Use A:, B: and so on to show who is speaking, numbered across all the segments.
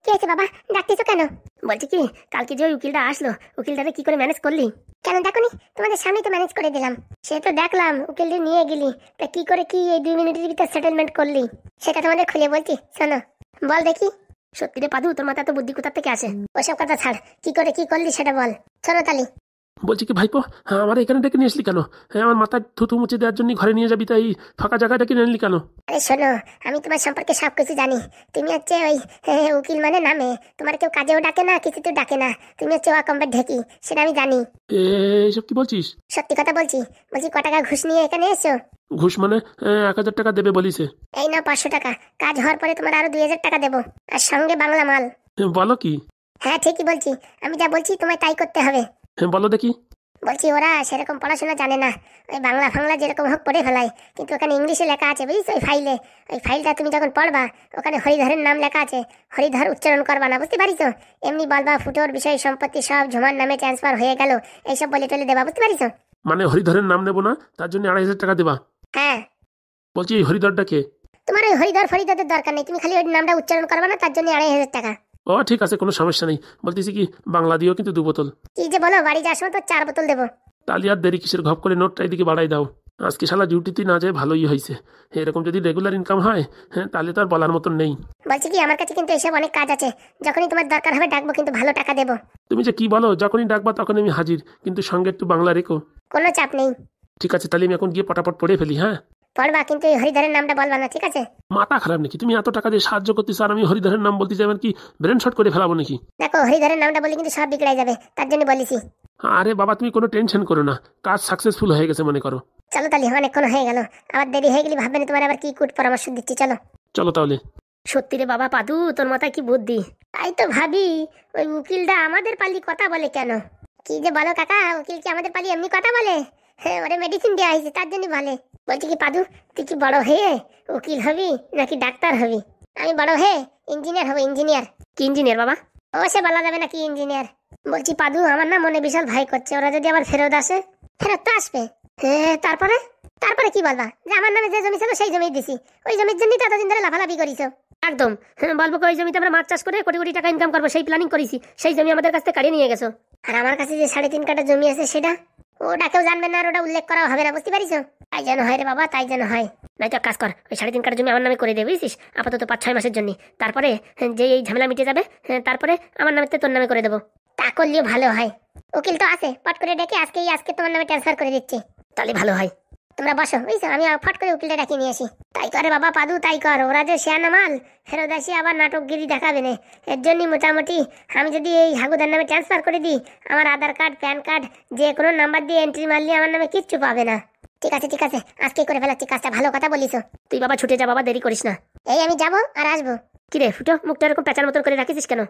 A: কি হয়েছে বাবা, ডাকতেছো কেন? বলছি কি, কালকে যে ওই উকিলটা আসলো, উকিলটাকে কি করে ম্যানেজ করলি? কেন দেখোনি? তোমাদের সামনে তো ম্যানেজ করে দিলাম। সে তো দেখলাম, উকিলটা নিয়ে গেলি, তা কি করে কি এই 2 মিনিটের ভিতর সেটেলমেন্ট করলি সেটা তোমাদের খুলে বলছি, শোনো। বল দেখি। সত্যি রে পাদু, তোর মাথা তো বুদ্ধি কোথা থেকে আসে? ওসব কথা ছাড়, কি করে কি করলি সেটা বল। শোনো তালি।
B: বলছি কি ভাইপো, হ্যাঁ আমার এখানে ডেকে নিয়ে আসলি কেন? হ্যাঁ আমার মাথায় থুতু মুছে দেওয়ার জন্য ঘরে নিয়ে যাবি, তাই ফাঁকা জায়গাটা কিনে আনলি কেন?
A: আরে শোনো, আমি তোমার সম্পর্কে সব কিছু জানি। তুমি হচ্ছে ওই উকিল মানে নামে, তোমার কেউ কাজেও ডাকে না, কিছুতেও ডাকে না। তুমি হচ্ছে ওয়াকম্পের ঢেকি, সেটা আমি জানি।
B: এইসব কি বলছিস?
A: সত্যি কথা বলছি। বলছি ক টাকা ঘুষ নিয়ে এখানে এসো?
B: ঘুষ মানে 1,000 টাকা দেবে বলিছে।
A: এই নাও 500 টাকা। কাজ হওয়ার পরে তোমার আরো 2,000 টাকা দেবো, আর সঙ্গে বাংলা মাল।
B: বলো কি?
A: হ্যাঁ ঠিকই বলছি, আমি যা বলছি তোমায় তাই করতে হবে।
B: বলো দেখি।
A: বলছি ওরা সেরকম পড়াশোনা জানে না, ওই বাংলা ফাংলা যেরকম হোক পড়ে ফেলায়, কিন্তু ওখানে ইংলিশে লেখা আছে বুঝিস ওই ফাইলে। ওই ফাইলটা তুমি যখন পড়বা, ওখানে হরিধরের নাম লেখা আছে, হরিধর উচ্চারণ করবা না, বুঝতে পারিস? এমনি বলবা ফুটোর বিষয় সম্পত্তি সব ঝুমার নামে ট্রান্সফার হয়ে গেল, এইসব বলে টলে দেবা, বুঝতে পারিস?
B: মানে হরিধরের নাম নেবো না, তার জন্য 2,500 টাকা দেবা?
A: হ্যাঁ।
B: বলছি এই হরিধরটা কে?
A: তোমার ওই হরিধর ফরিদরের দরকার নেই, তুমি খালি ওই নামটা উচ্চারণ করবা না, তার জন্য 2,500 টাকা।
B: ও ঠিক আছে, কোনো সমস্যা নেই। বলতেছি কি, বাংলা দিও কিন্তু 2 বোতল।
A: কি যে বলো, বাড়ি যাওয়ার সময় তো 4 বোতল দেবো।
B: তাহলে আর দেরি কিসের, ঘপ করে নোটটা এদিকে বাড়াই দাও। আজকে শালা ডিউটিতে না যায় ভালোই হয়েছে। এরকম যদি রেগুলার ইনকাম হয়, হ্যাঁ তাহলে তো আর বলার মতন নেই।
A: বলছি কি, আমার কাছে কিন্তু এসব অনেক কাজ আছে, যখনই তোমার দরকার হবে ডাকবো, কিন্তু ভালো টাকা দেবো।
B: তুমি যে কি বলো, যখনই ডাকবা তখন আমি হাজির, কিন্তু সঙ্গে একটু বাংলা রেখো।
A: কোনো চাপ নেই।
B: ঠিক আছে, তাহলে আমি এখন গিয়ে পটাপট পড়ে ফেলি। হ্যাঁ
A: পড়বা, কিন্তু এই হরিধরের নামটা বলবা না, ঠিক আছে?
B: মাথা খারাপ নাকি? তুমি এত টাকা দিয়ে সাহায্য করতেছো আর আমি হরিধরের নাম বলতে যাবেন কি ব্রেন শট করে ফেলাবো নাকি?
A: দেখো, হরিধরের নামটা বললে কিন্তু সব বিগড়াই যাবে, তার জন্য বলিছি।
B: আরে বাবা তুমি কোনো টেনশন করো না, কাজ সাকসেসফুল হয়ে গেছে মনে করো।
A: চলো তাহলে, অনেকক্ষণ হয়ে গেল, আবার দেরি হয়ে গেলে ভাববেন তোমার আবার কি কুট পরামর্শ দিচ্ছি। চলো।
B: চলো তাহলে।
A: সত্যি রে বাবা পাদু, তোর মাথায় কি বুদ্ধি! তাই তো ভাবি, ওই উকিলটা আমাদের পালি কথা বলে কেন? কি যে বলো কাকা, উকিল কি আমাদের পালি এমনি কথা বলে? হ্যাঁ, ওরে মেডিসিন দেওয়া হয়েছে, তার জন্য বলে। বলছি কি পাদু, তুই কি বড় হয়ে উকিল হবি নাকি ডাক্তার হবি? আমি বড় হয়ে ইঞ্জিনিয়ার হবো, ইঞ্জিনিয়ার। কি ইঞ্জিনিয়ার বাবা? ও সে বলা যাবে না কি ইঞ্জিনিয়ার। বলছি পাদু, আমার না মনে বিশাল ভয় করছে, ওরা যদি আবার ফেরত আসে। ফেরত তো আসবে। হ্যাঁ, তারপরে? তারপরে কি বলবা? যে আমার নামে যে জমি ছিল সেই জমি দিছি, ওই জমির জন্যই তো এতদিন ধরে লাফালাফি করিছো। একদম। বলবো ওই জমিতে আমরা মাছ চাষ করে কোটি কোটি টাকা ইনকাম করবো, সেই প্ল্যানিং করেছি, সেই জমি আমাদের কাছ থেকে কাড়িয়ে নিয়ে গেছো। আর আমার কাছে যে 3.5 কাঠা জমি আছে, সেটা ওটা কেউ জানবে না, আর ওটা উল্লেখ করা হবে না, বুঝতে পারিস? তাই যেন হয় রে বাবা, তাই যেন হয়। নয়তো কাজ কর, ওই 3.5 কাঠা জমি আমার নামে করে দে, বুঝছিস? আপাতত 5-6 মাসের জন্য, তারপরে যে এই ঝামেলা মিটে যাবে, তারপরে আমার নামে তোর নামে করে দেবো। তা করলেও ভালো হয়। উকিল তো আছে, পট করে ডেকে আজকে তোমার নামে ট্রান্সফার করে দিচ্ছি। তাহলে ভালো হয়। তোমরা বসো, বুঝছো? আমি ফট করে উকিলটা ডাকিয়ে নিয়ে আসি। তাই করে বাবা পাদু, তাই কর। ওরা যে শেয়ানা মাল, ফেরত আসি আবার নাটকগিরি দেখাবে না। এর জন্যই মোটামুটি আমি যদি এই হাগুদার নামে ট্রান্সফার করে দিই, আমার আধার কার্ড প্যান কার্ড যে কোনো নাম্বার দিয়ে এন্ট্রি মারলে আমার নামে কিচ্ছু পাবে না। ঠিক আছে ঠিক আছে, আজকে করে ফেলাচ্ছি কাজটা, ভালো কথা বলিস। তুই বাবা ছুটে যা বাবা, দেরি করিস না। এই আমি যাবো আর আসবো। কিরে ফুটো, মুখটা এরকম পেঁচার মতন করে রাখিস কেন?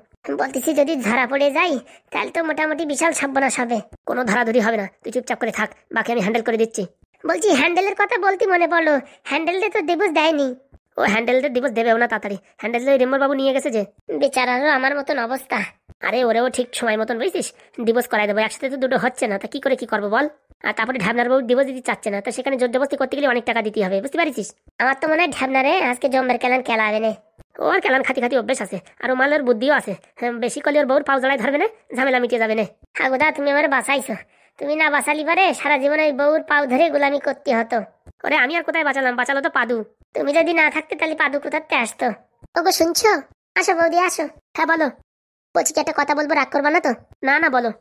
A: বলতেছি যদি ধরা পড়ে যাই, তাহলে তো মোটামুটি বিশাল সর্বনাশ হবে। কোনো ধরাধরি হবে না, তুই চুপচাপ করে থাক, বাকি আমি হ্যান্ডেল করে দিচ্ছি। বলছি হ্যান্ডেলের কথা বলতে মনে পড়লো, হ্যান্ডেলটা তো দিবস দেয়নি। ও হ্যান্ডেলটা দিবস দেবেও না তাড়াতাড়ি, হ্যান্ডেল রেম্বর বাবু নিয়ে গেছে যে। বেচারারও আমার মতন অবস্থা। আরে ওরেও ঠিক সময় মতন বুঝছিস দিবস করাই দেবো, একসাথে তো দুটো হচ্ছে না, তা কি করে কি করবো বল? আর তারপরে ঢ্যাবনার বাবু দিবস দিতে চাচ্ছে না, তো সেখানে জোর জবস্তি করতে গেলে অনেক টাকা দিতে হবে, বুঝতে পারিস? আমার তো মনে হয় ঢ্যাবনারে আজকে জম্বের কেলান খেলা হবে না। ওর কেলান খাতি খাতি অভ্যেস আছে, আর ও মালের বুদ্ধিও আছে। বেশি করলে ওর বউর পাও জড়াই ধরবে না, ঝামেলা মিটে যাবে না। হাগুদা, তুমি আমার বাঁচাইছো। তুমি না বাঁচালি পারে সারা জীবন ওই বউর পাও ধরে গোলামি করতে হতো। ওরে আমি আর কোথায় বাঁচালাম, বাঁচালো তো পাদু। তুমি যদি না থাকতে তাহলে পাদু কোথাতে আসতো? ওগো শুনছো? আসো বৌদি আসো। হ্যাঁ বলো। বলছি কি একটা কথা বলবো, রাগ করবা না তো? না না বলো।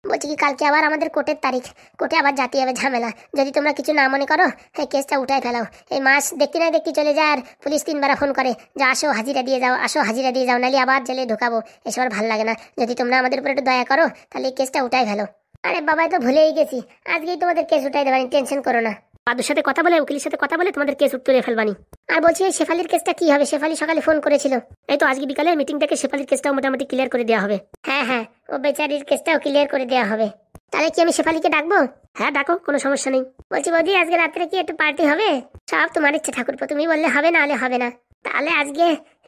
A: বলছি কি, কালকে আবার আমাদের কোর্টের তারিখ, কোর্টে আবার জাতি হবে ঝামেলা। যদি তোমরা কিছু না মনে করো, কেসটা উঠাই ফেলাও। এই মাস দেখতে না দেখতে চলে যায়, আর পুলিশ 3বার ফোন করে যে আসো হাজিরা দিয়ে যাও, আসো হাজিরা দিয়ে যাও, নাহলে আবার জেলে ঢোকাবো। এসব আর ভালো লাগে না। যদি তোমরা আমাদের উপর একটু দয়া করো, তাহলে এই কেসটা উঠাই ফেলো। আরে বাবাই তো ভুলেই গেছি, আজকেই তোমাদের কেস উঠাই দেবানি, টেনশন করো না। পাদুর সাথে কথা বলে, উকিলের সাথে কথা বলে তোমাদের কেস তুলে ফেলবানি। আর বলছি এই শেফালির কেসটা কি হবে? শেফালি সকালে ফোন করেছিল, এই তো আজকে বিকালে মিটিং থেকে শেফালির কেসটাও মোটামুটি ক্লিয়ার করে দেওয়া হবে। হ্যাঁ হ্যাঁ, ও বেচারির কেসটাও ক্লিয়ার করে দেওয়া হবে। তাহলে কি আমি শেফালিকে ডাকবো? হ্যাঁ ডাকো, কোনো সমস্যা নেই। বলছি বৌদি, আজকে রাত্রে কি একটু পার্টি হবে? সব তোমার ইচ্ছে ঠাকুরপো, তুমি বললে হবে, না হলে হবে না। তাহলে আজকে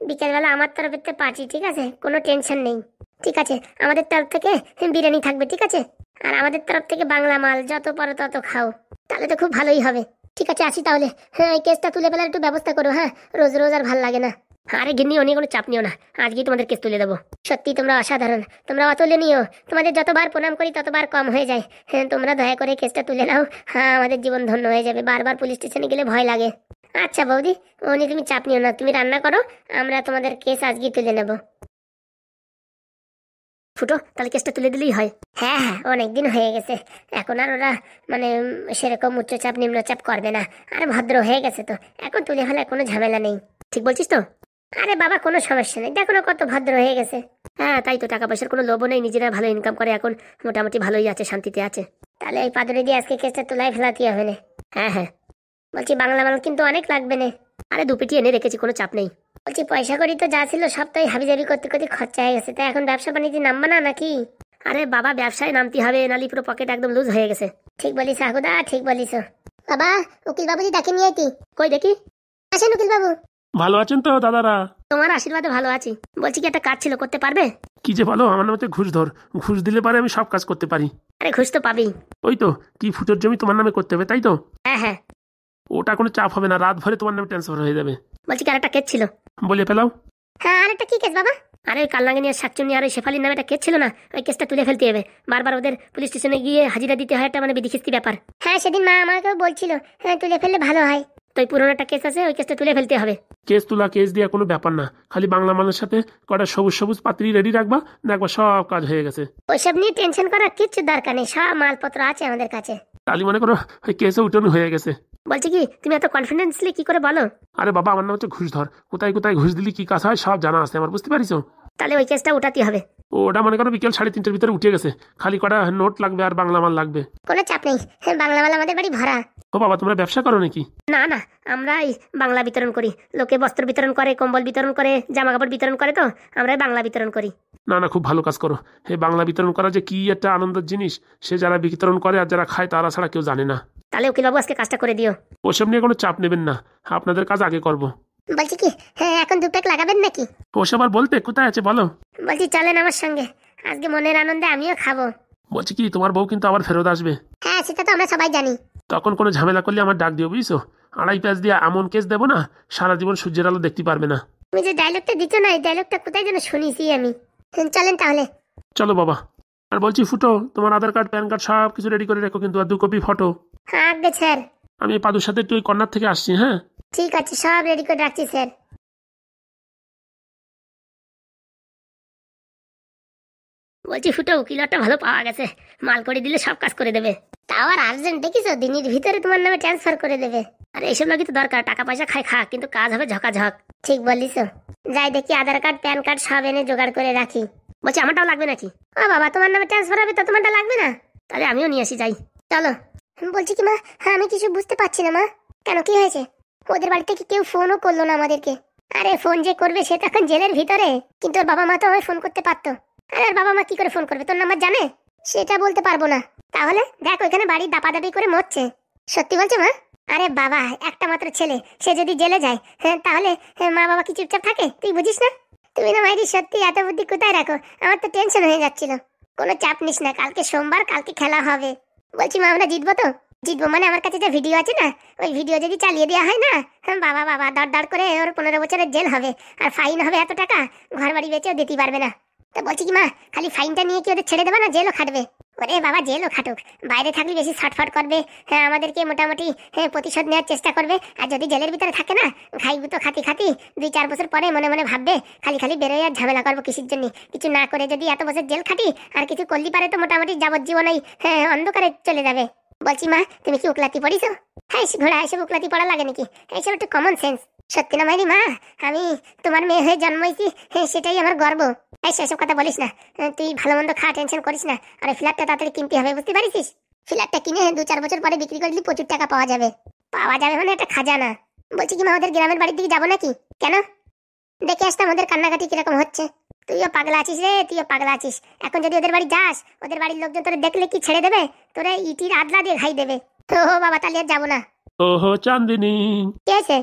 A: বিকেলবেলা আমার তরফের থেকে পার্টি, ঠিক আছে? কোনো টেনশন নেই। ঠিক আছে, আমাদের তরফ থেকে বিরিয়ানি থাকবে, ঠিক আছে? আর আমাদের তরফ থেকে বাংলা মাল, যত পারো তত খাও। তাহলে তো খুব ভালোই হবে। ঠিক আছে আসি তাহলে। হ্যাঁ, এই কেসটা তুলে ফেলার একটু ব্যবস্থা করো। হ্যাঁ, রোজ রোজ আর ভাল লাগে না। আরে গিন্নি ও নিয়ে কোনো চাপ নিও না, আজকেই তোমাদের কেস তুলে দেবো। সত্যি তোমরা অসাধারণ, তোমরা অতুলে নিও, তোমাদের যতবার প্রণাম করি ততবার কম হয়ে যায়। হ্যাঁ তোমরা দয়া করে কেসটা তুলে নাও, হ্যাঁ আমাদের জীবন ধন্য হয়ে যাবে, বারবার পুলিশ স্টেশনে গেলে ভয় লাগে। আচ্ছা বৌদি, ও নিয়ে তুমি চাপ নিও না, তুমি রান্না করো, আমরা তোমাদের কেস আজকেই তুলে নেব। ফুটো, তাহলে কেসটা তুলে দিলেই হয়। হ্যাঁ হ্যাঁ, অনেকদিন হয়ে গেছে, এখন আর ওরা মানে সেরকম উচ্চচাপ নিম্নচাপ করবে না, আর ভদ্র হয়ে গেছে তো, এখন তুলে ফেলার কোনো ঝামেলা নেই। ঠিক বলছিস তো? আরে বাবা কোনো সমস্যা নেই, দেখো না কত ভদ্র হয়ে গেছে। হ্যাঁ তাই তো, টাকা পয়সার কোনো লোভও নেই, নিজেরা ভালো ইনকাম করে এখন মোটামুটি ভালোই আছে, শান্তিতে আছে। তাহলে এই পাদুরি দিয়ে আজকে কেসটা তুলাই ফেলাতে হবে না। হ্যাঁ হ্যাঁ, বলছি বাংলা মাল কিন্তু অনেক লাগবে না। আরে দু পেটি এনে রেখেছি, কোনো চাপ নেই। বলছি পয়সা করি তো যা ছিল সব তো হাবিজাবি করতে করতে খরচা হয়ে গেছে, তাই এখন ব্যবসা বাণিজ্যে নামবা না নাকি? আরে বাবা ব্যবসায় নামতে হবে, নালি পুরো পকেট একদম লুজ হয়ে গেছে। ঠিক বলিস আহুদা, ঠিক বলিস। বাবা উকিল বাবুজি ডাকে নিয়ে আইতি। কই দেখি, আসেন উকিল বাবু।
B: ভালো আছেন তো দাদারা?
A: তোমার আশীর্বাদে ভালো আছি। বলছি কি একটা কাজ ছিল, করতে পারবে?
B: কি যে বলো, আমার নামে ঘুষ ধর, ঘুষ দিলে পারে আমি সব কাজ করতে পারি।
A: আরে ঘুষ তো পাবি।
B: ওই তো, কি ফুটোর জমি তোমার নামে করতে হবে তাই তো?
A: হ্যাঁ হ্যাঁ।
B: ওটা কোনো চাপ হবে না, রাত ভরে তোমার নামে ট্রান্সফার হয়ে যাবে।
A: বলছি কি আরেকটা কেস ছিল।
B: বলে ফেলাও।
A: হ্যাঁ আরেকটা কি কেস বাবা? আরে ওই কালনাগিনী আর শাকচুন্নি আর ওই শেফালির নামে একটা কেস ছিল না, ওই কেসটা তুলে ফেলতে হবে। বারবার ওদের পুলিশ স্টেশনে গিয়ে হাজিরা দিতে হয়, একটা মানে বিধিখিস্তি ব্যাপার। হ্যাঁ সেদিন মা আমাকেও বলছিল, হ্যাঁ তুলে ফেললে ভালো হয়। তো ওই পুরোনো একটা কেস আছে, ওই কেসটা তুলে ফেলতে হবে।
B: কেস তোলা কেস দেওয়া কোনো ব্যাপার না, খালি বাংলা মালের সাথে কটা সবুজ সবুজ পাত্রী রেডি রাখবা, দেখবা সব কাজ হয়ে গেছে।
A: ওইসব নিয়ে টেনশন করার কিচ্ছু দরকার নেই, সব মালপত্র আছে আমাদের কাছে।
B: তাহলে মনে করো ওই কেসে উঠানো হয়ে গেছে।
A: বলছি কি তুমি এত কনফিডেন্সলি কি করে বলো?
B: আরে বাবা, আমার নাম হচ্ছে ঘুষ ধর, কোথায় কোথায় ঘুষ দিলি কি কাজ হয় সব জানা আছে আমার, বুঝতে পারিস?
A: তাহলে ওই কেসটা উঠাতে হবে।
B: ওটা মনে করো বিকেল 3:30টার ভিতরে উঠে গেছে, খালি কটা নোট লাগবে আর বাংলা মাল লাগবে।
A: কোনো চাপ নেই, বাংলা মাল আমাদের বাড়ি ভরা।
B: ও বাবা, তোমরা ব্যবসা করো নাকি?
A: না না, আমরা এই বাংলা বিতরণ করি, লোকে বস্ত্র বিতরণ করে, কম্বল বিতরণ করে, জামা কাপড় বিতরণ করে, তো আমরা বাংলা বিতরণ করি।
B: না না, খুব ভালো কাজ করো। এই বাংলা বিতরণ করা যে কি একটা আনন্দের জিনিস, সে যারা বিতরণ করে আর যারা খায় তারা ছাড়া কেউ জানে না।
A: তাহলে উকিল বাবু আজকে কাজটা করে দিও।
B: ওসব নিয়ে কোনো চাপ নেবেন না, আপনাদের কাজ আগে করব।
A: বলছি কি, হ্যাঁ এখন 2 প্যাক লাগাবেন নাকি?
B: ওসব আর বলতে কোথায় আছে বলো।
A: বলছি চলেন আমার সঙ্গে, আজকে মনের আনন্দে আমিও খাবো।
B: বলছি কি, তোমার বউ কিন্তু আবার ফেরত আসবে।
A: হ্যাঁ সেটা তো আমরা সবাই জানি।
B: তখন কোনো ঝামেলা করলে আমার ডাক দিও, বুঝছো? 2.5 প্যাচ দিয়ে এমন কেস দেবো না, সারা জীবন সূর্যের আলো দেখতে পারবে না।
A: তুমি যে ডায়লগটা দিচ্ছ না, এই ডায়লগটা কোথায় যেন শুনিছি আমি। চলেন তাহলে।
B: চলো বাবা। আর বলছি ফুটো, তোমার আধার কার্ড প্যান কার্ড সব কিছু রেডি করে রেখো কিন্তু, আর 2 কপি ফটো।
A: হ্যাঁ আগে স্যার।
B: আমি পাদুর সাথে একটু ওই কর্নার থেকে আসছি। হ্যাঁ
A: ঠিক আছে, সব রেডি করে রাখছি স্যার। বলছি ফুটো, উকিলটা ভালো পাওয়া গেছে, মাল করে দিলে সব কাজ করে দেবে। তাও আর আর্জেন্ট দেখিছো, দিনের ভিতরে তোমার নামে ট্রান্সফার করে দেবে। আর এইসব লোকই তো দরকার, টাকা পয়সা খায় খা, কিন্তু কাজ হবে ঝকাঝক। ঠিক বলিস। যাই দেখি আধার কার্ড প্যান কার্ড সব এনে জোগাড় করে রাখি। বলছি আমারটাও লাগবে নাকি? ও বাবা, তোমার নামে ট্রান্সফার হবে তো তোমারটা লাগবে না? তাহলে আমিও নিয়ে আসি, যাই চলো। বলছি কি মা, হ্যাঁ আমি কিছু বুঝতে পারছি না মা, কেন কি হয়েছে? ওদের বাড়ি থেকে কেউ ফোনও করলো না আমাদেরকে। আরে ফোন যে করবে সে তো এখন জেলের ভিতরে, কিন্তু ওর বাবা মা তো আমায় ফোন করতে পারতো। আরে ওর বাবা মা কি করে ফোন করবে, তোর নাম্বার জানে? সেটা বলতে পারবো না। তাহলে দেখ ওইখানে বাড়ি দাপাদাপি করে মরছে। সত্যি বলছো মা? আরে বাবা, একটা মাত্র ছেলে, সে যদি জেলে যায়, হ্যাঁ তাহলে মা বাবা কি চুপচাপ থাকে? তুই বুঝিস না? তুমি না মাইরি সত্যি এত বুদ্ধি কোথায় রাখো, আমার তো টেনশন হয়ে যাচ্ছিল। কোনো চাপ নিস না, কালকে সোমবার, কালকে খেলা হবে। বলছি মা, আমরা জিতবো তো? জিতবো মানে আমার কাছে যে ভিডিও আছে না, ওই ভিডিও যদি চালিয়ে দেওয়া হয় না, বাবা বাবা দর দর করে ওর 15 বছরের জেল হবে, আর ফাইন হবে এত টাকা, ঘর বাড়ি বেচেও দিতে পারবে না। তো বলছি কি মা, খালি ফাইনটা নিয়ে কি ওদের ছেড়ে দেবে না, জেলও খাটবে? ওরে বাবা, জেলও খাটুক, বাইরে থাকলে বেশি ছটফট করবে, হ্যাঁ আমাদেরকে মোটামুটি প্রতিশোধ নেওয়ার চেষ্টা করবে। আর যদি জেলের ভিতরে থাকে না, ঘাইগুতো খাতি খাতি 2-4 বছর পরে মনে মনে ভাববে খালি খালি বেরোয় আর ঝামেলা করবো কিসের জন্য। কিছু না করে যদি এত বছর জেল খাটি আর কিছু করলি পারে, তো মোটামুটি যাবজ্জীবনেই অন্ধকারে চলে যাবে। বলছি মা, তুমি কি উকলাতি পড়িছো? হ্যাঁ ঘোড়া এসব উকলাতি পড়া লাগে নাকি? এইসব একটু কমন সেন্স। সত্যি না মাইরি মা, আমি তোমার মেয়ে হয়ে জন্মাইছি, সেটাই আমার গর্ব। এসব কথা বলিস না, তুই ভালো মন্দ খা, টেনশন করিস না। আর ফ্ল্যাটটা তাড়াতাড়ি কিনতে হবে, বুঝতে পারিস? ফ্ল্যাটটা কিনে 2-4 বছর পরে বিক্রি করলে প্রচুর টাকা পাওয়া যাবে। পাওয়া যাবে মানে একটা খাজানা। বলছি কি মা, আমাদের গ্রামের বাড়ির দিকে যাবো নাকি? কেন? দেখে আসতাম ওদের কান্নাকাটি কিরকম হচ্ছে। তুইও পাগলা আছিস রে, তুইও পাগলা আছিস। এখন যদি ওদের বাড়ি যাস, ওদের বাড়ির লোকজন তোরে দেখলে কি ছেড়ে দেবে? তোরে ইটির আদলা দিয়ে খাই দেবে। তো বাবা, তাহলে আর যাবো না।
B: ওহো চাঁদিনী,
A: কে আছে?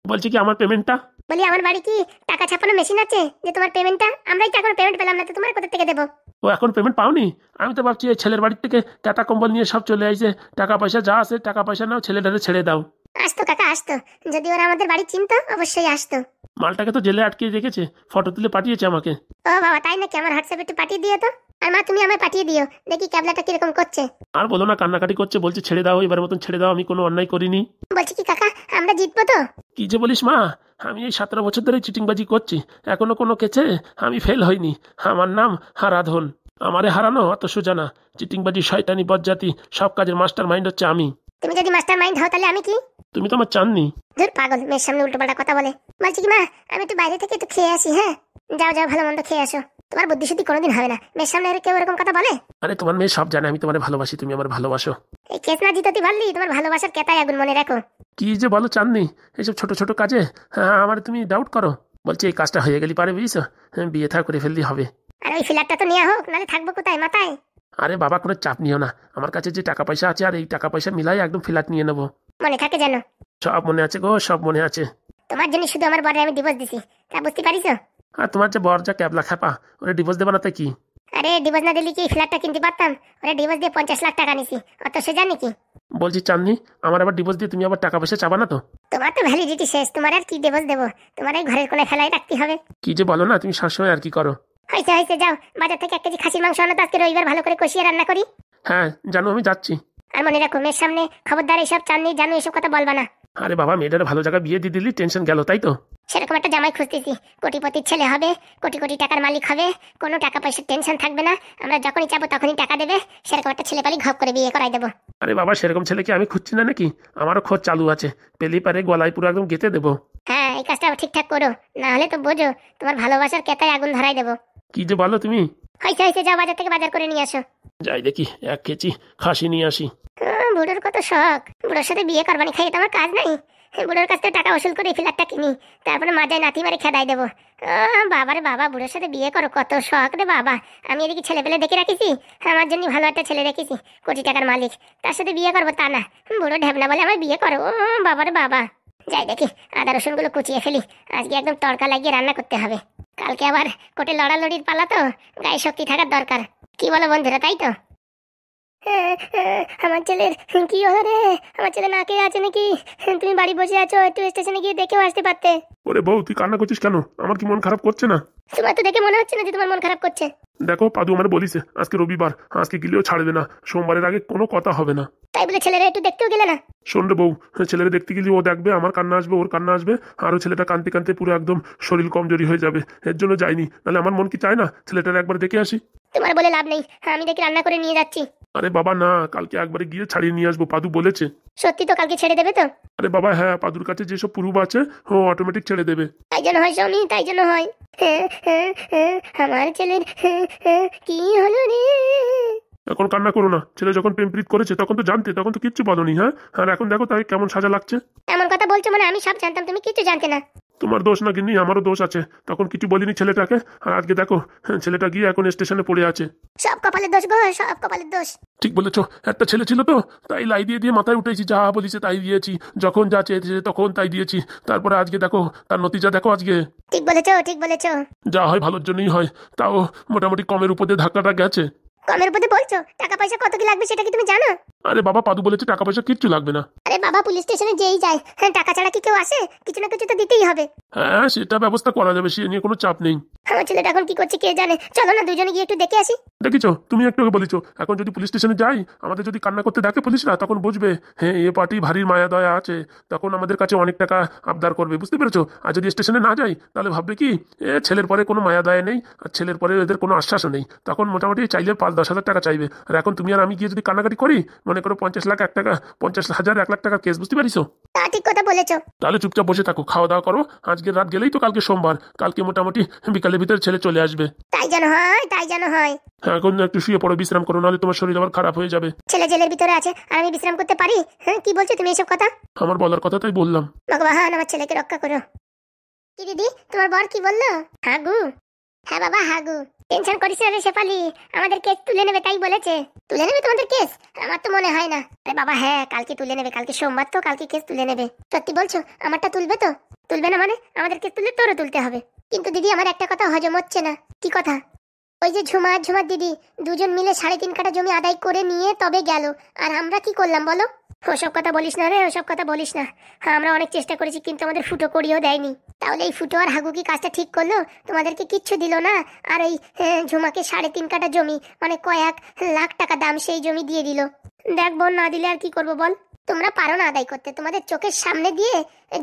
B: বলছি কি আমার পেমেন্টটা?
A: বলি আমার বাড়ি কি টাকা ছাপানো মেশিন আছে যে তোমার পেমেন্টটা? আমরাই তো এখনো পেমেন্ট পেলাম না, তো তোমার কোথা থেকে দেবো?
B: ও এখন পেমেন্ট পাওনি? আমি তো ভাবছি এই ছেলের বাড়ির থেকে টাকা কম্বল নিয়ে সব চলে আইছে, টাকা পয়সা যা আছে টাকা পয়সা নাও, ছেলেটারে ছেড়ে দাও।
A: আসতো কাকা আসতো, যদি ওরা আমাদের বাড়ি চিনতো অবশ্যই আসতো।
B: মালটাকে তো জেলে আটকে রেখেছে, ফটো তুলে পাঠিয়েছে আমাকে।
A: ও বাবা তাই নাকি? আমার হোয়াটসঅ্যাপে একটু পাঠিয়ে দিও তো। আর মা তুমি আমায় পাঠিয়ে দিও, দেখি ক্যাবলাটা কিরকম করছে।
B: আর বলো না, কান্নাকাটি করছে, বলছে ছেড়ে দাও, এবার মতন ছেড়ে দাও, আমি কোনো অন্যায় করিনি।
A: বলছি কি কাকা, আমরা জিতবো তো?
B: কি যে বলিস মা, আমি এই 17 বছর ধরে চিটিংবাজি করছি, এখনো কোনো কেচে আমি ফেল হইনি। আমার নাম হারাধন। আমারে হারানো অত সোজা না। চিটিংবাজি, শয়তানি, বজ্জাতি সব কাজের মাস্টার মাইন্ড হচ্ছে আমি।
A: তুমি যদি মাস্টার মাইন্ড হও তাহলে আমি কি?
B: তুমি তো আমার চাননি।
A: ধুর পাগল, মেয়ের সামনে উল্টো পাল্টা কথা বলে। বলছি কি মা, আমি একটু বাইরে থেকে একটু খেয়ে আসি। হ্যাঁ যাও যাও, ভালো মন্দ খেয়ে আসো। তোমার বুদ্ধি শুদ্ধি কোনোদিন হবে না, মেয়ের সামনে আর কেউ এরকম কথা বলে?
B: আরে তোমার মেয়ে সব জানে আমি তোমারে ভালোবাসি, তুমি আমার ভালোবাসো।
A: এই কেস না জিতাতে পারলি তোমার ভালোবাসার কেতায় আগুন, মনে রাখো।
B: কি যে বলো চাননি, এইসব ছোট ছোট কাজে হ্যাঁ আমার তুমি ডাউট করো। বলছি এই কাজটা হয়ে গেলি পারে বুঝছো, হ্যাঁ বিয়ে থা করে ফেললি হবে।
A: আর ওই ফ্ল্যাটটা তো নেওয়া হোক, নাহলে থাকবো কোথায় মাথায়?
B: আরে বাবা কোনো চাপ নিও না, আমার কাছে যে টাকা পয়সা আছে আর এই টাকা পয়সা মিলাই একদম ফ্ল্যাট নিয়ে নেবো।
A: মনে থাকে যেন।
B: সব মনে আছে গো, সব মনে আছে।
A: তোমার জন্য শুধু আমার বরে আমি ডিভোর্স দিছি, তা বুঝতে পারিস?
B: আর তোমার যে বর যা ক্যাবলা খাপা, ওরে ডিভোর্স দেবে না তাই কি?
A: আরে ডিভোর্স না দিলে কি ফ্ল্যাটটা কিনতে পারতাম? ওরে ডিভোর্স দিয়ে 50 লাখ টাকা নিছি, অত সে জানি কি?
B: বলছি চাননি, আমার আবার ডিভোর্স দিয়ে তুমি আবার টাকা পয়সা চাবা না তো?
A: তোমার তো ভ্যালিডিটি শেষ, তোমার আর কি ডিভোর্স দেবো? তোমার এই ঘরের কোণে ফেলাই রাখতে হবে।
B: কি যে বলো না, তুমি সবসময় আর কি করো।
A: হয়েছে হয়েছে, যাও বাজার থেকে 1 কেজি খাসির মাংস আনো তো, আজকে রবিবার ভালো করে কষিয়ে রান্না করি।
B: হ্যাঁ জানো আমি যাচ্ছি।
A: আর মনে রাখো, মেয়ের সামনে খবরদার এইসব চাননি জানো এসব কথা বলবা না।
B: আরে বাবা, মেয়েটার ভালো জায়গা বিয়ে দিয়ে দিলি, টেনশন গেল তাই তো?
A: সেরকম একটা জামাই খুঁজতেছি, কোটিপতির ছেলে হবে, কোটি কোটি টাকার মালিক হবে, কোনো টাকা পয়সার টেনশন থাকবে না, আমরা যখনই চাবো তখনই টাকা দেবে, সেরকম একটা ছেলে পালি ঘপ করে বিয়ে করাই দেবো।
B: আরে বাবা সেরকম ছেলেকে আমি খুঁজছি না নাকি, আমারও খোঁজ চালু আছে, পেলি পারে গলায় পুরো একদম গেঁথে দেবো।
A: হ্যাঁ এই কাজটা ঠিকঠাক করো, না হলে তো বোঝো তোমার ভালোবাসার কেতায় আগুন ধরাই দেবো।
B: কি যে বলো তুমি।
A: হয়েছে হয়েছে, যাও বাজার থেকে বাজার করে নিয়ে আসো।
B: যাই দেখি 1 কেজি খাসি নিয়ে আসি।
A: বুড়োর কত শখ, বুড়োর সাথে বিয়ে করবানি, খাইয়ে তো আমার কাজ নাই। বুড়োর কাছ থেকে টাকা ওসুল করে ফ্ল্যাটটা কিনি, তারপরে মাজায় নাতি মারে খেদাই দেবো। বাবারে বাবা, বুড়োর সাথে বিয়ে করো, কত শখ রে বাবা। আমি এদিকে ছেলে পেলে দেখে রাখিছি, আমার জন্য ভালো একটা ছেলে রেখেছি, কোটি টাকার মালিক, তার সাথে বিয়ে করবো তা না, বুড়ো ঢেবনা বলে আমার বিয়ে করো। বাবারে বাবা, যাই দেখি আদা রসুনগুলো কুচিয়ে ফেলি, আজকে একদম তড়কা লাগিয়ে রান্না করতে হবে। কালকে আবার কোটে লড়ালড়ির পালা তো, গায়ে শক্তি থাকার দরকার। কি বলো বন্ধুরা, তাই তো? আমার ছেলের কি হলো রে? আমার ছেলে না কে আছে নাকি? তুমি বাড়ি বসে আছো, একটু স্টেশনে গিয়ে দেখেও আসতে পারতে।
B: ওরে বউ, তুই কান্না করছিস কেন? আমার কি মন খারাপ করছে না?
A: তোমার তো দেখে মনে হচ্ছে না যে তোমার মন খারাপ করছে।
B: দেখো পাদু আমার বলিছে আজকে রবিবার, আজকে গেলেও ছাড়বে না, সোমবারের আগে কোনো কথা হবে না।
A: তাই বলে ছেলেরা একটু দেখতেও গেলে না?
B: শোন রে বউ, ছেলেরা দেখতে গেলে ও দেখবে আমার কান্না আসবে, ওর কান্না আসবে, আরও ছেলেটা কানতে কানতে পুরো একদম শরীর কমজোরি হয়ে যাবে, এর জন্য যাইনি। নাহলে আমার মন কি চায় না ছেলেটার একবার দেখে আসি?
A: তোমার বলে লাভ নেই, আমি দেখি রান্না করে নিয়ে যাচ্ছি।
B: আরে বাবা না, কালকে একবারে গিয়ে ছাড়িয়ে নিয়ে আসবো, পাদু বলেছে।
A: সত্যি তো? কালকে ছেড়ে দেবে তো?
B: আরে বাবা হ্যাঁ, পাদুর কাছে যেসব প্রুফ আছে ও অটোমেটিক ছেড়ে দেবে।
A: তাই জন্য হয় সনি, তাই জন্য হয়। আমার ছেলের কি হলো রে?
B: এখন কান্না করো না, ছেলে যখন প্রেম প্রীত করেছে তখন তো জানতে, তখন তো কিচ্ছু বলনি। হ্যাঁ আর এখন দেখো তাই কেমন সাজা লাগছে।
A: এমন কথা বলছো মানে আমি সব জানতাম, তুমি কিছু জানতে না।
B: তোমার দোষ না গিন্নি, আমারও দোষ আছে, তখন কিছু বলিনি ছেলেটাকে, আর আজকে দেখো ছেলেটা গিয়ে এখন স্টেশনে পড়ে আছে।
A: সব কপালের দোষ গো, সব কপালের দোষ।
B: ঠিক বলেছো, একটা ছেলে ছিল তো, তাই লাই দিয়ে দিয়ে মাথায় উঠেছি, যা বলিছে তাই দিয়েছি, যখন যা চেয়েছে তখন তাই দিয়েছি, তারপরে আজকে দেখো তার নতিজা দেখো আজকে।
A: ঠিক বলেছো, ঠিক বলেছো।
B: যা হয় ভালোর জন্যই হয়, তাও মোটামুটি কমের উপর দিয়ে ধাক্কাটা গেছে।
A: কমের উপরে বলছো? টাকা পয়সা কত কি লাগবে সেটা কি তুমি জানো?
B: আরে বাবা পাদু বলেছে টাকা পয়সা কিচ্ছু লাগবে না।
A: আরে বাবা, পুলিশ স্টেশনে যেই যায়, হ্যাঁ টাকা ছাড়া কি কেউ আসে? কিছু না কিছু তো দিতেই হবে।
B: হ্যাঁ সেটা ব্যবস্থা করা যাবে, সে নিয়ে কোনো চাপ নেই।
A: আমার ছেলেটা এখন কি করছে কে জানে, চলো না দুজনে গিয়ে একটু দেখে আসি।
B: দেখিছো তুমি একটু আগে বলেছো, এখন যদি পুলিশ স্টেশনে যাই, আমাদের যদি কান্না করতে দেখে পুলিশরা, তখন বুঝবে হ্যাঁ এ পার্টি ভারী মায়া দয়া আছে, তখন আমাদের কাছে অনেক টাকা আবদার করবে, বুঝতে পেরেছো? আর যদি স্টেশনে না যাই তাহলে ভাববে কি ছেলের পরে কোনো মায়া দয়া নেই, আর ছেলের পরে এদের কোনো আশ্বাসও নেই, তখন মোটামুটি চাইলে 5-10 হাজার টাকা চাইবে। আর এখন তুমি আর আমি গিয়ে যদি কান্নাকাটি করি, মনে করো 50 লাখ 1 টাকা, 50,000 1 লাখ টাকার কেস, বুঝতে পারিস?
A: তা ঠিক কথা বলেছো।
B: তাহলে চুপচাপ বসে থাকো, খাওয়া দাওয়া করো, আজকে রাত গেলেই তো কালকে সোমবার, কালকে মোটামুটি বিকালের ভিতরে ছেলে চলে আসবে।
A: তাই যেন হয়, তাই যেন হয়।
B: হ্যাঁ এখন একটু শুয়ে পড়ো, বিশ্রাম করো, নাহলে তোমার শরীর আবার খারাপ হয়ে যাবে।
A: ছেলে জেলের ভিতরে আছে আর আমি বিশ্রাম করতে পারি? হ্যাঁ কি বলছো তুমি এসব কথা?
B: আমার বলার কথা তাই বললাম।
A: ভগবান আমার ছেলেকে রক্ষা করো। কি দিদি, তোমার বর কি বললো? হাগু? হ্যাঁ বাবা হাগু। টেনশন করিস না রে শেফালি, আমাদের কেস তুলে নেবে তাই বলেছে। তুলে নেবে তোমাদের কেস? আমার তো মনে হয় না। আরে বাবা হ্যাঁ, কালকে তুলে নেবে, কালকে সোমবার তো, কালকে কেস তুলে নেবে। সত্যি বলছো? আমারটা তুলবে তো? তুলবে না মানে? আমাদের কেস তুললে তোরও তুলতে হবে। কিন্তু দিদি আমার একটা কথা হজম হচ্ছে না। কি কথা? ওই যে ঝুমার ঝুমার দিদি দুজন মিলে 3.5 কাঠা জমি আদায় করে নিয়ে তবে গেল, আর আমরা কি করলাম বলো? ওসব কথা বলিস না রে, ওসব কথা বলিস না। হ্যাঁ, আমরা অনেক চেষ্টা করেছি কিন্তু আমাদের ফুটো করিয়েও দেয়নি। তাহলে এই ফুটো আর হাগু কি কাজটা ঠিক করলো? তোমাদেরকে কিচ্ছু দিল না, আর এই ঝুমাকে 3.5 কাঠা জমি, মানে কয়েক লাখ টাকা দাম সেই জমি দিয়ে দিল। দেখ বোন, না দিলে আর কি করবো বল? তোমরা পারো না আদায় করতে, তোমাদের চোখের সামনে দিয়ে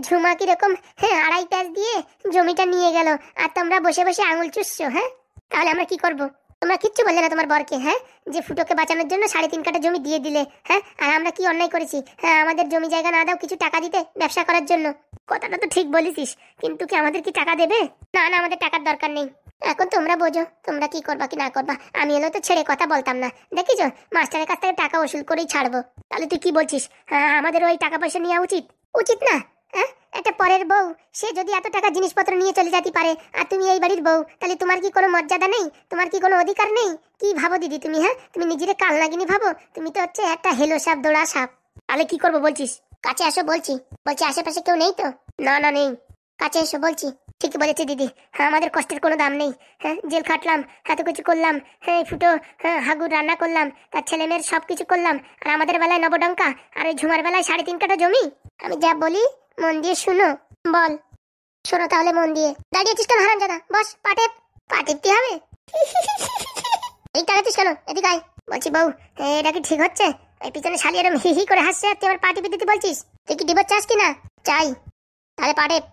A: ঝুমা কিরকম 2.5 প্যাচ দিয়ে জমিটা নিয়ে গেল, আর তোমরা বসে বসে আঙুল চুষছো। হ্যাঁ, তাহলে আমরা কি করব? তোমরা কিচ্ছু বললে না তোমার বরকে, হ্যাঁ, যে ফুটোকে বাঁচানোর জন্য 3.5 কাঠা জমি দিয়ে দিলে। হ্যাঁ, আর আমরা কি অন্যায় করেছি? হ্যাঁ, আমাদের জমি জায়গা না দাও কিছু টাকা দিতে ব্যবসা করার জন্য? কথাটা তো ঠিক বলেছিস, কিন্তু কি আমাদের কি টাকা দেবে? না না, আমাদের টাকার দরকার নেই। এখন তোমরা বোঝো তোমরা কি করবা কি না করবা। আমি এলো তো ছেড়ে কথা বলতাম না, দেখিছো মাস্টারের কাছ থেকে টাকা ওসুল করেই ছাড়বো। তাহলে তুই কি বলছিস? হ্যাঁ, আমাদের ওই টাকা পয়সা নেওয়া উচিত? উচিত না? হ্যাঁ, একটা পরের বউ সে যদি এত টাকা জিনিসপত্র নিয়ে চলে যেতে পারে, আর তুমি এই বাড়ির বউ, তাহলে তোমার কি কোনো মর্যাদা নেই? তোমার কি কোনো অধিকার নেই? কি ভাবো দিদি তুমি? হ্যাঁ, তুমি নিজেরে কাল নাগিনি ভাবো? তুমি তো হচ্ছে একটা হেলো সাপ, দৌড়া সাপ। তাহলে কি করবো বলছিস? কাছে আসো বলছি। বলছি আশেপাশে কেউ নেই তো? না না, নেই। কাছে এসো বলছি। ঠিকই বলেছে দিদি, হ্যাঁ, আমাদের কষ্টের কোনো দাম নেই। হ্যাঁ, জেল খাটলাম, এত কিছু করলাম, হ্যাঁ, ফুটো হাগুর রান্না করলাম, তার ছেলে মেয়ের সব কিছু করলাম, আর আমাদের বেলায় নবডঙ্কা, আর ওই ঝুমার বেলায় 3.5 কাঠা জমি। আমি যা বলি মন দিয়ে শুনো। বল। শোনো তাহলে মন দিয়ে। দাঁড়িয়েছিস কেন হারামজাদা? বস, পাটেপটি হবে। এই টাকাছিস কেন? এদিকে আয়। বলছি বউ, এটা কি ঠিক হচ্ছে? এই পিছনে শালি এরম হি হি করে হাসছে, আর তুই আমার পাটিপি দিতে বলছিস? তুই কি ডিভোর্স চাস কি না? চাই। তাহলে পাটেপ,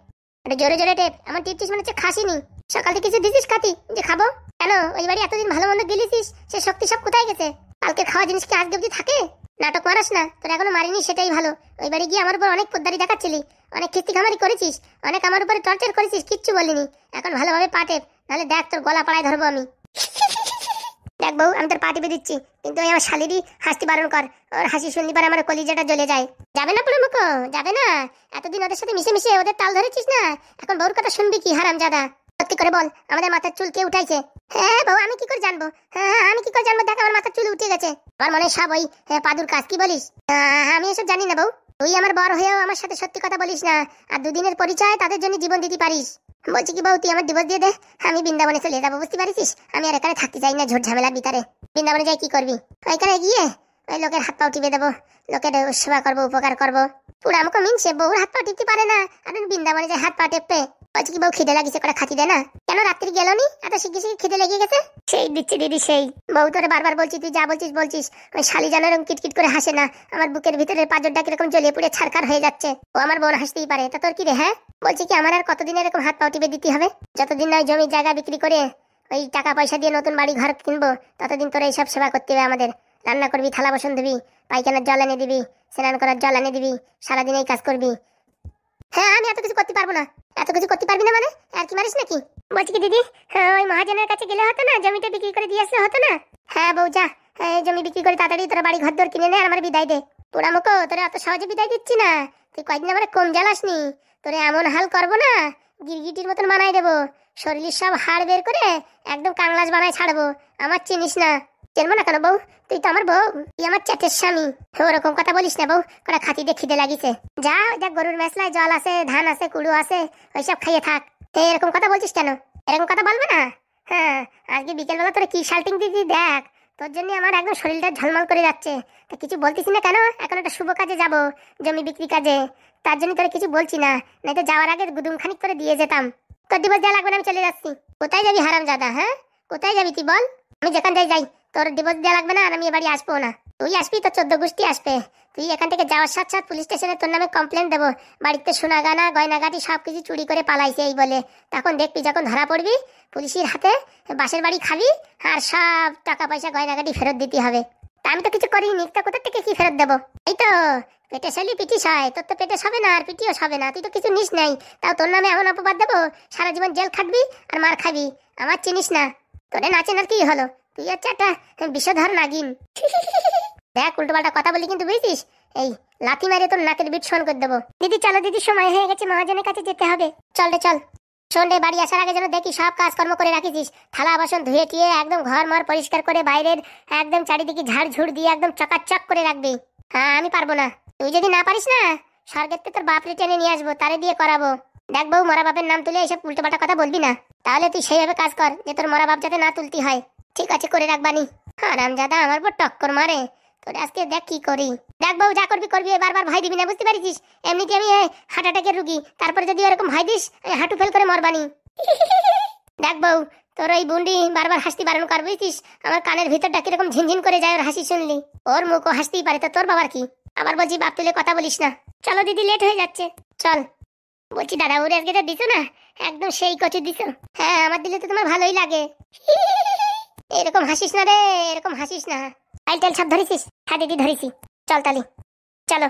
A: এটা জোরে জোরে টেপ। আমার টিপছিস মনে হচ্ছে খাসিনি। সকাল থেকে কিছু দিছিস খাতি যে খাবো? কেন ওই বাড়ি এতদিন ভালো মন্দ গেলিছিস, সে শক্তি সব কোথায় গেছে? কালকে খাওয়া জিনিস কি আজকে অব্দি থাকে? নাটক মারাস না, তোর এখনো মারিনি সেটাই ভালো। ওই বাড়ি গিয়ে আমার উপর অনেক পোদ্দারি দেখাচ্ছিলি, অনেক খিস্তি খামারি করেছিস, অনেক আমার উপরে টর্চার করেছিস, কিচ্ছু বলিনি। এখন ভালোভাবে পাটেপ, নাহলে দেখ তোর গলা পাড়ায় ধরবো আমি। দেখ বউ, আমি তোর পা টিপে দিচ্ছি, কিন্তু ওই আমার শালিরই হাসতে বারণ কর। ওর হাসি শুনলি পর আমার কলিজাটা জ্বলে যায়। যাবে না পুরো মুখো, যাবে না। এতদিন ওদের সাথে মিশে মিশে ওদের তাল ধরেছিস না, এখন বউর কথা শুনবি কি হারামজাদা? সত্যি করে বল, আমাদের মাথার চুল কে উঠাইছে? হ্যাঁ বউ, আমি কি করে জানবো? হ্যাঁ, আমি কি করে জানবো? দেখ আমার মাথার চুল উঠে গেছে। আমার মনে হয় সব ওই পাদুর কাজ। কি বলিস? আমি এসব জানি না বউ। তুই আমার বর হয়েও আমার সাথে সত্যি কথা বলিস না, আর দুদিনের পরিচয় তাদের জন্য জীবন দিতে পারিস। বলছি কি বউ, তুই আমার ডিভোর্স দিয়ে দে, আমি বৃন্দাবনে চলে যাবো, বুঝতে পারিস? আমি আর এখানে থাকতে চাই না ঝোট ঝামেলার ভিতরে। বৃন্দাবনে যাই কি করবি? ওইখানে গিয়ে ওই লোকের হাত পাও টিপে দেবো, লোকের সেবা করবো, উপকার করবো। পুরো আমাকে মিনছে, বউর হাত পা টিপতে পারে না, আর বৃন্দাবনে যায় হাত পা টেপে। বলছি কি বউ, খিদে লাগিছে, করে খাতি দে না। কেন রাত্রি গেল নি? এত শিখে শিখে খিদে লেগে গেছে। সেই দিচ্ছি দিদি, সেই। বউ তোরে বারবার বলছি, তুই যা বলছিস। ওই শালি যেন এরকম কিটকিট করে হাসে না, আমার বুকের ভিতরে পাঁজরটা কিরকম জ্বলিয়ে পুড়ে ছারখার হয়ে যাচ্ছে। ও আমার বোন হাসতেই পারে, তা তোর কি রে? হ্যাঁ, বলছি কি আমার আর কতদিন এরকম হাত পাও টিপে দিতে হবে? যতদিন নয় জমির জায়গা বিক্রি করে ওই টাকা পয়সা দিয়ে নতুন বাড়ি ঘর কিনবো, ততদিন তোর এইসব সেবা করতে হবে আমাদের। রান্না করবি, থালা বাসন দিবি, পায়খানার জল এনে দিবি, স্নান করার জল এনে দিবি, সারাদিন এই কাজ করবি। হ্যাঁ, আমি এত কিছু করতে পারবো না। এত কিছু করতে পারবি না মানে? আর কি মারিস নাকি? বলছি কি দিদি, ওই মহাজনের কাছে গেলে হতো না, জমিটা বিক্রি করে দিয়ে আসলে হতো না? হ্যাঁ বউ, যা, জমি বিক্রি করে তাড়াতাড়ি তোরা বাড়ি ঘর দর কিনে নে, আর আমার বিদায় দে। পোড়া মুখো, তোরা অত সহজে বিদায় দিচ্ছি না। তুই কয়েকদিন আমার কম জ্বালাসনি, তোরে এমন হাল করবো না, গিরগিটির মতন বানাই দেবো, শরীরের সব হাড় বের করে একদম কাংলাস বানায় ছাড়বো। আমার চিনিস না? চেনবো না কেন বউ? তুই তো আমার বউ, তুই আমার চ্যাটের স্বামী। ওরকম কথা বলিস না বউ, কটা খাতি দিয়ে খিদে লাগিছে। যা, দেখ গরুর মেসলায় জল আছে, ধান আছে, কুড়ো আছে, ওইসব খাইয়ে থাক। এরকম কথা বলছিস কেন? এরকম কথা বলবে না। হ্যাঁ, আজকে বিকেলবেলা তোরা কি শাল্টিং দিদি, দেখ তোর জন্য আমার একদম শরীরটা ঝলমল করে যাচ্ছে। তা কিছু বলতিস না কেন? এখন একটা শুভ কাজে যাব, জমি বিক্রি কাজে, তার জন্য তোরা কিছু বলছি না, নাই তো যাওয়ার আগে গুদুম খানিক করে দিয়ে যেতাম। তোর ডিভোর্স দেওয়া লাগবে না, আমি চলে যাচ্ছি। কোথায় যাবি হারামজাদা? হ্যাঁ, কোথায় যাবি তুই বল? আমি যেখান থেকে যাই, তোর ডিভোর্স দেওয়া লাগবে না, আর আমি এ বাড়ি আসবো না। তুই আসবি, তোর 14 গোষ্ঠী আসবে। তুই এখান থেকে যাওয়ার সাথে সাথে পুলিশ স্টেশনে তোর নামে কমপ্লেন দেবো, বাড়িতে সোনা গানা গয়নাগাটি সবকিছু চুরি করে পালাইছে এই বলে। তখন দেখবি যখন ধরা পড়বি, পুলিশের হাতে বাসের বাড়ি খাবি, আর সব টাকা পয়সা গয়নাগাটি ফেরত দিতে হবে। তা আমি তো কিছু করিনি, তা কোথা থেকে কি ফেরত দেবো? এই তো পেটে শালি পিটিস হয়, তোর তো পেটে হবে না আর পিটিও হবে না, তুই তো কিছু নিস নাই, তাও তোর নামে এমন অপবাদ দেবো, সারা জীবন জেল খাটবি আর মার খাবি। আমার চিনিস না, তোরে না চেনার কি হলো? তুই হচ্ছে একটা বিষধর নাগিন। দেখ উল্টোপাল্টা কথা বলি কিন্তু, বুঝছিস? এই লাথি মারে তোর নাকের বিট শোন করে দেবো। দিদি চলো, দিদি সময় হয়ে গেছে, মহাজনের কাছে যেতে হবে। চল রে চল। শোন রে, বাড়ি আসার আগে যেন দেখি সব কাজকর্ম করে রাখিস, থালা বাসন ধুয়ে টুয়ে একদম ঘর মর পরিষ্কার করে, বাইরের একদম চারিদিকে ঝাড় ঝুড় দিয়ে একদম চকাচক করে রাখবি। হ্যাঁ, আমি পারবো না। তুই যদি না পারিস না, স্বর্গের থেকে তোর বাপরে টেনে নিয়ে আসবো, তারে দিয়ে করাবো। দেখ বউ, মরা বাপের নাম তুলে এইসব উল্টোপাল্টা কথা বলবি না, তাহলে তুই সেইভাবে কাজ কর যে তোর মরা বাপ যাতে না তুলতি হয়। ঠিক আছে, করে রাখবানি। হারামজাদা আমার উপর টক্কর মারে, তো তোরে আজকে দেখ কি করি। দেখ বউ, যা করবি করবি, বারবার ভয় দিবি না, বুঝতে পারিস? এমনিতে আমি হার্ট অ্যাটাকের রুগী, তারপরে যদি এরকম ভয় দিস হাঁটু ফেল করে মরবানি। দেখ বউ, তোর ওই বুন্ডি বারবার হাসতে বারণ কর, বুঝছিস? আমার কানের ভিতরটা কিরকম ঝিনঝিন করে যায় ওর হাসি শুনলি। ওর মুখও হাসতেই পারে, তো তোর বাবার কি? আবার বলছি বাপ তুলে কথা বলিস না। চলো দিদি, লেট হয়ে যাচ্ছে, চল। বলছি দাদা, ওরে আজকে যা দিছো না, একদম সেই কচু দিছো। হ্যাঁ, আমার দিলে তো তোমার ভালোই লাগে। এরকম হাসিস না রে, এরকম হাসিস না। টাইল টাইল সব ধরেছিস? হ্যাঁ দিদি ধরেছি। চল তালি, চলো।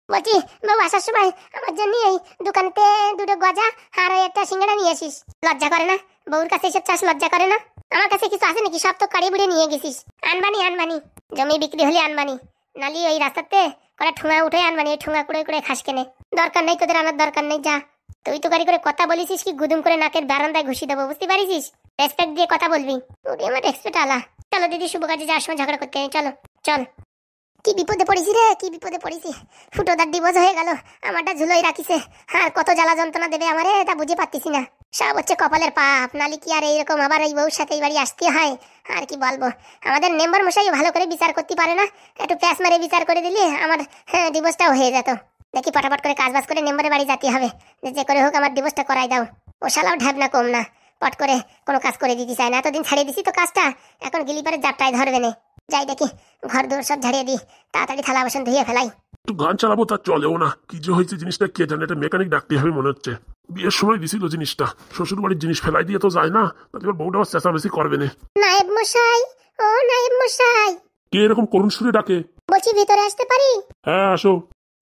A: বলছি বউ, আসার সময় আমার জন্য এই দোকানেতে দুটো গজা আর ওই একটা সিঙ্গাড়া নিয়ে আসিস। লজ্জা করে না? বউর কাছে এসব চাষ লজ্জা করে না? আমার কাছে কিছু আছে নাকি? সব তো কাড়ি বুড়ে নিয়ে গেছিস। আনবানি আনবানি, জমি বিক্রি হলে আনবানি, নালি ওই রাস্তাতে কটা ঠুঙা উঠে আনবানি, ওই ঠুঙা কুড়ে কুড়ে খাস কেনে। দরকার নেই তোদের আনার, দরকার নেই, যা। তুই তো গাড়ি করে কথা বলিস কি গুদুম করে নাকের বারান্দায় ঘুষি দেবো, বুঝতে পারিস? রেসপেক্ট দিয়ে কথা বলবি। ওরে আমার রেসপেক্ট আলা। চলো দিদি, শুভ কাজে যাওয়ার সময় ঝগড়া করতে নেই, চলো চল। কি বিপদে পড়েছি রে, কি বিপদে পড়েছি। ফুটোদার ডিভোর্স হয়ে গেল, আমারটা ঝুলোই রাখিছে। আর কত জ্বালা যন্ত্রণা দেবে আমারে, তা বুঝে পারতেছি না। সব হচ্ছে কপালের পাপ, নালি কি আর এইরকম আবার এই বউর সাথে এই বাড়ি আসতে হয়? আর কি বলবো, আমাদের মেম্বার মশাই ভালো করে বিচার করতে পারে না। একটু প্যাস মারে বিচার করে দিলে আমার ডিভোর্সটাও হয়ে যেত। দেখি পটাপট করে কাজ বাজ করে মেম্বারের বাড়ি যেতে হবে, যে করে হোক আমার ডিভোর্সটা করাই দাও। ও শালাও ঢ্যাবনা কম না, পট করে কোনো কাজ করে দিতে চায় না। এতদিন ছাড়িয়ে দিছি তো কাজটা, এখন গিলিপারে জাপটায় ধরবে না। যাই দেখি ঘর দূর সব ঝাড়িয়ে দিই, তাড়াতাড়ি থালা বাসন ধুয়ে ফেলাই।
B: একটু গান চালাবো, তা চলেও না। কি যে হয়েছে জিনিসটা কে জানে, এটা মেকানিক ডাকতে হবে মনে হচ্ছে। বিয়ের সময় দিছিল জিনিসটা, শ্বশুর বাড়ির জিনিস ফেলাই দিয়ে তো যায় না, তাহলে এবার বউটা আবার চেঁচামেচি করবে না।
A: নায়েব মশাই, ও নায়েব মশাই।
B: কে এরকম করুণ সুরে ডাকে?
A: বলছি ভিতরে আসতে পারি?
B: হ্যাঁ আসো।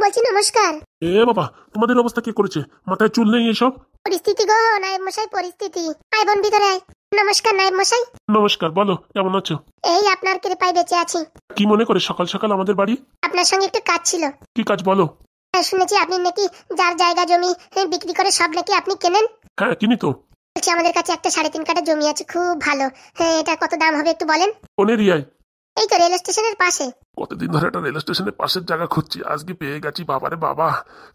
A: বলছি নমস্কার।
B: এ বাবা, তোমাদের অবস্থা কে করেছে? মাথায় চুল নেই এসব?
A: পরিস্থিতি গো নায়েব মশাই, পরিস্থিতি। আয় বোন ভিতরে আয়। নমস্কার নায়েব মশাই।
B: নমস্কার, বলো কেমন আছো?
A: এই আপনার কৃপায় বেঁচে আছি।
B: কি মনে করে সকাল সকাল আমাদের বাড়ি?
A: আপনার সঙ্গে একটু কাজ ছিল।
B: কি কাজ বলো?
A: শুনেছি আপনি নাকি যার জায়গা জমি বিক্রি করে সব নাকি আপনি কেনেন।
B: হ্যাঁ কিনি তো।
A: বলছি আমাদের কাছে একটা 3.5 কাঠা জমি আছে, খুব ভালো। হ্যাঁ, এটা কত দাম হবে একটু বলেন?
B: কোন এরিয়ায়?
A: এই তো রেল স্টেশনের পাশে।
B: কতদিন ধরে একটা রেল স্টেশনের পাশের জায়গা খুঁজছি, আজকে পেয়ে গেছি। বাবারে বাবা,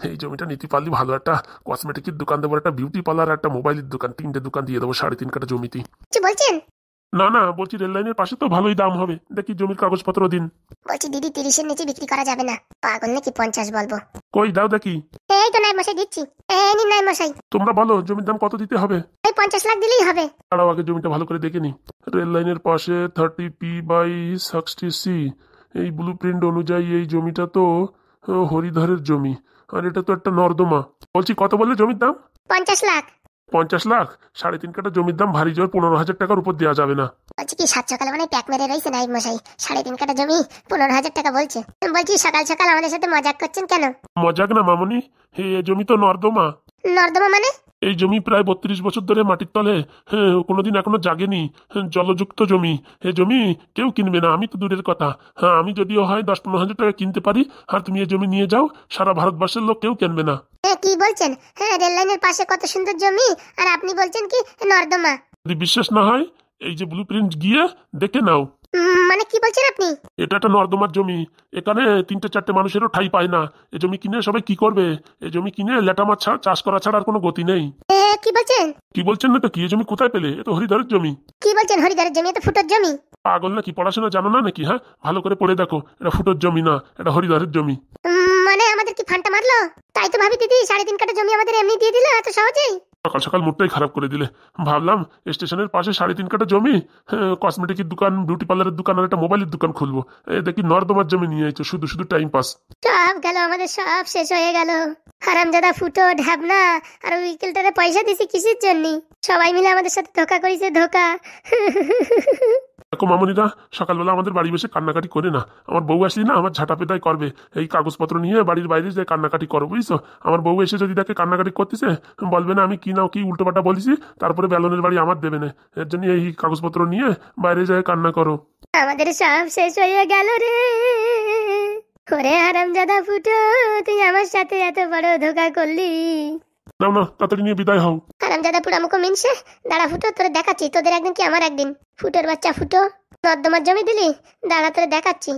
B: এই জমিটা নিতে পারলি ভালো। একটা কসমেটিকের দোকান দেবো, একটা বিউটি পার্লার, একটা মোবাইলের দোকান, 3টে দোকান দিয়ে দেবো 3.5 কাঠা জমিতে।
A: কিছু বলছেন?
B: না না, বলছি রেল লাইনের পাশে তো ভালোই দাম হবে, দেখি জমির কাগজপত্র দিন।
A: বলছি দিদি 30-এর নিচে বিক্রি করা যাবে না। পাগল নাকি 50 বলবো?
B: কই দাও দেখি।
A: এই তো নায়েব মশাই দিচ্ছি, এই নিন নায়েব মশাই।
B: তোমরা বলো জমির দাম কত দিতে হবে?
A: এই 50 লাখ দিলেই হবে।
B: তারাও আগে জমিটা ভালো করে দেখে নি। রেল লাইনের পাশে 30p/60c, এই ব্লু প্রিন্ট অনুযায়ী এই জমিটা তো হরিধরের জমি, আর এটা তো একটা নর্দমা। বলছি কত বললে জমির দাম?
A: 50 লাখ।
B: 50 লাখ? 3.5 কাঠা জমির দাম ভারী জোর 15,000 টাকার উপর দেওয়া যাবে না।
A: বলছি কি সাত সকালে মানে ট্যাক মেরে রয়েছে নায়েব মশাই? 3.5 কাঠা জমি 15,000 টাকা বলছে। বলছি সকাল সকাল আমাদের সাথে মজাক করছেন কেন?
B: মজাক না মামনি, এই জমি তো নর্দমা।
A: নর্দমা মানে?
B: এই জমি প্রায় 32 বছর ধরে মাটির তলে, কোনোদিন এখনো জাগেনি। জলযুক্ত জমি, এই জমি কেউ কিনবে না, আমি তো দূরের কথা। হ্যাঁ, আমি যদিও হয় 10-15 হাজার টাকা কিনতে পারি, আর তুমি এই জমি নিয়ে যাও, সারা ভারতবর্ষের লোক কেউ কিনবে না।
A: হ্যাঁ, কি বলছেন? হ্যাঁ, রেল লাইনের পাশে কত সুন্দর জমি, আর আপনি বলছেন কি নর্দমা?
B: যদি বিশ্বাস না হয় এই যে ব্লু প্রিন্ট গিয়ে দেখে নাও।
A: মানে কি বলছেন আপনি?
B: এটা একটা নর্দমার জমি, এখানে 3-4টে মানুষেরও ঠাই পায় না। এই জমি কিনে সবাই কি করবে? এই জমি কিনে লেটা মাছ চাষ করা ছাড়া আর কোনো গতি নেই।
A: কি বলছেন?
B: কি বলছেন না তো কি? এই জমি কোথায় পেলে? এ তো হরিধরের জমি।
A: কি বলছেন হরিধরের জমি? এত ফুটোর জমি।
B: পাগল নাকি? পড়াশোনা জানো না নাকি? হ্যাঁ, ভালো করে পড়ে দেখো, এটা ফুটোর জমি না, এটা হরিধরের জমি।
A: মানে আমাদের কি ফান্টা মারলো? তাই তো ভাবি দিদি 3.5 কাঠা জমি আমাদের এমনি দিয়ে দিল এত সহজেই।
B: সকাল সকাল মুডটাই খারাপ করে দিলে। ভাবলাম স্টেশনের পাশে 3.5 কাঠা জমি, কসমেটিকের দোকান, বিউটি পার্লারের দোকান আর একটা মোবাইলের দোকান খুলবো। দেখি নর্দমার জমি নিয়ে আইছো, শুধু শুধু টাইম পাস।
A: সব গেল, আমাদের সব শেষ হয়ে গেল। হারামজাদা ফুটো ঢাবনা আর উইকেলটারে পয়সা দিছি কিসের জন্য? সবাই মিলে আমাদের সাথে ধোকা করেছে, ধোকা।
B: দেখো মামনিরা, সকালবেলা আমাদের বাড়ি বসে কান্নাকাটি করে না। আমার বউ আসলি না, আমার ঝাঁটা পেদাই করবে। এই কাগজপত্র নিয়ে বাড়ির বাইরে যে কান্নাকাটি করো, বুঝছো? আমার বউ এসে যদি দেখে কান্নাকাটি করতেছে, বলবে না আমি কি নাও কি উল্টোপাল্টা বলেছি, তারপরে বেলনের বাড়ি আমার দেবে না। এর জন্য এই কাগজপত্র নিয়ে বাইরে যায় কান্না করো।
A: আমাদের সব শেষ হয়ে গেল রে। ওরে হারামজাদা ফুটো, তুই আমার সাথে এত বড় ধোকা করলি।
B: নাও না, তাড়াতাড়ি নিয়ে বিদায় হও।
A: হারামজাদা পুরামুখো মিনছে। দাঁড়া ফুটো, তোরে দেখাচ্ছি, তোদের একদিন কি আমার একদিন। ফুটোর বাচ্চা ফুটো, নর্দমার জমি দিলি, দাঁড়া তোরে দেখাচ্ছি।